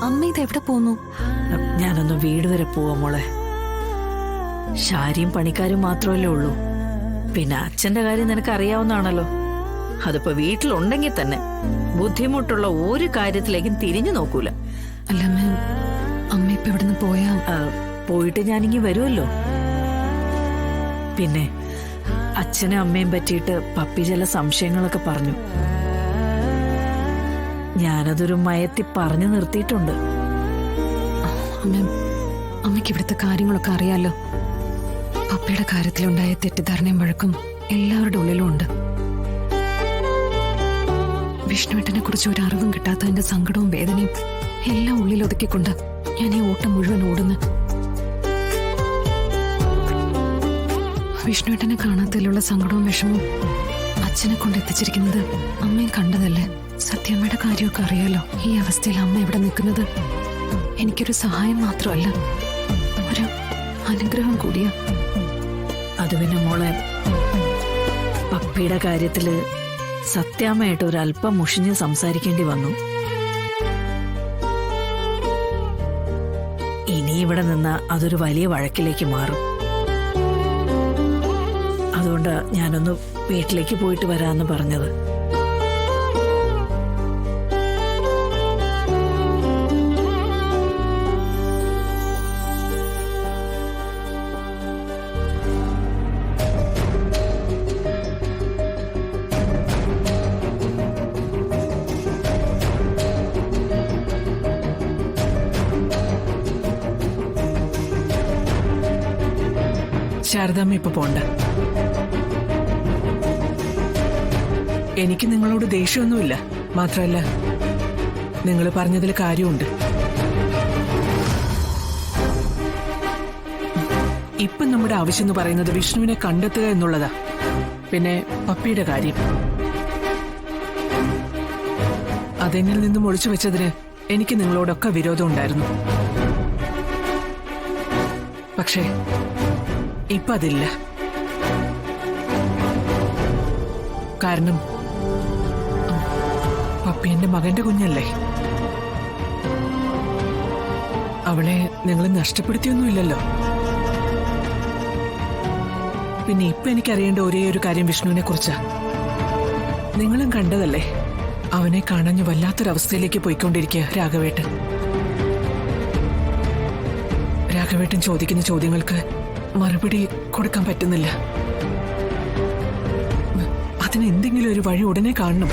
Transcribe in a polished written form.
അമ്മ ഇത് എവിടെ പോന്നു? ഞാനൊന്ന് വീട് വരെ പോവാ മോളെ. ശാരിയും പണിക്കാരും മാത്രമല്ലേ ഉള്ളൂ. പിന്നെ അച്ഛന്റെ കാര്യം നിനക്ക് അറിയാവുന്നതാണല്ലോ. അതിപ്പോ വീട്ടിലുണ്ടെങ്കിൽ തന്നെ ബുദ്ധിമുട്ടുള്ള ഒരു കാര്യത്തിലേക്കും തിരിഞ്ഞു നോക്കൂല. അല്ല അമ്മ ഇപ്പൊ ഇവിടുന്ന് പോയാ? പോയിട്ട് ഞാനിങ്ങി വരുമല്ലോ. പിന്നെ അച്ഛനും അമ്മയും പറ്റിയിട്ട് പപ്പി ചില സംശയങ്ങളൊക്കെ പറഞ്ഞു. ഞാനതൊരു മയത്തി പറഞ്ഞു നിർത്തിയിട്ടുണ്ട്. അമ്മയ്ക്ക് ഇവിടുത്തെ കാര്യങ്ങളൊക്കെ അറിയാലോ. പപ്പയുടെ കാര്യത്തിലുണ്ടായ തെറ്റിദ്ധാരണയും വഴക്കും എല്ലാവരുടെ ഉള്ളിലും ഉണ്ട്. വിഷ്ണുവേട്ടനെ കുറിച്ച് ഒരു അറിവും കിട്ടാത്തതിന്റെ സങ്കടവും വേദനയും എല്ലാം ഉള്ളിൽ ഒതുക്കിക്കൊണ്ട് ഞാൻ ഈ ഓട്ടം മുഴുവൻ ഓടുന്നു. വിഷ്ണുവേട്ടനെ കാണാത്തതിലുള്ള സങ്കടവും വിഷമവും അച്ഛനെ കൊണ്ട് എത്തിച്ചിരിക്കുന്നത് അമ്മയും കണ്ടതല്ലേ. സത്യമ്മയുടെ കാര്യമൊക്കെ അറിയാലോ. ഈ അവസ്ഥയിൽ അമ്മ ഇവിടെ നിൽക്കുന്നത് എനിക്കൊരു സഹായം മാത്രമല്ല, ഒരു അനുഗ്രഹം കൂടിയാ. അത് പിന്നെ മോളെ, പപ്പിയുടെ കാര്യത്തില് സത്യാമ്മയായിട്ട് ഒരല്പം മുഷിഞ്ഞ് സംസാരിക്കേണ്ടി വന്നു. ഇനി ഇവിടെ നിന്ന അതൊരു വലിയ വഴക്കിലേക്ക് മാറും. അതുകൊണ്ട് ഞാനൊന്ന് വീട്ടിലേക്ക് പോയിട്ട് വരാമെന്ന് പറഞ്ഞത്. ശാരദാമ്മ ഇപ്പൊ പോണ്ട. എനിക്ക് നിങ്ങളോട് ദേഷ്യമൊന്നുമില്ല. മാത്രമല്ല, നിങ്ങൾ പറഞ്ഞതിൽ കാര്യമുണ്ട്. ഇപ്പൊ നമ്മുടെ ആവശ്യം എന്ന് പറയുന്നത് വിഷ്ണുവിനെ കണ്ടെത്തുക എന്നുള്ളതാ. പിന്നെ പപ്പിയുടെ കാര്യം അതെന്നിൽ നിന്നും ഒളിച്ചു വെച്ചതിന് എനിക്ക് നിങ്ങളോടൊക്കെ വിരോധം ഉണ്ടായിരുന്നു. പക്ഷേ ഇപ്പൊ അതില്ല. കാരണം പപ്പി എന്റെ മകന്റെ കുഞ്ഞല്ലേ. അവളെ നിങ്ങൾ നഷ്ടപ്പെടുത്തിയൊന്നുമില്ലല്ലോ. പിന്നെ ഇപ്പൊ എനിക്കറിയേണ്ട ഒരേ ഒരു കാര്യം വിഷ്ണുവിനെ കുറിച്ചാ. നിങ്ങളും കണ്ടതല്ലേ, അവനെ കാണാൻ വല്ലാത്തൊരവസ്ഥയിലേക്ക് പോയിക്കൊണ്ടിരിക്കുക രാഘവേട്ടൻ. രാഘവേട്ടൻ ചോദിക്കുന്ന ചോദ്യങ്ങൾക്ക് മറുപടി കൊടുക്കാൻ പറ്റുന്നില്ല. അതിന് എന്തെങ്കിലും ഒരു വഴി ഉടനെ കാണണം.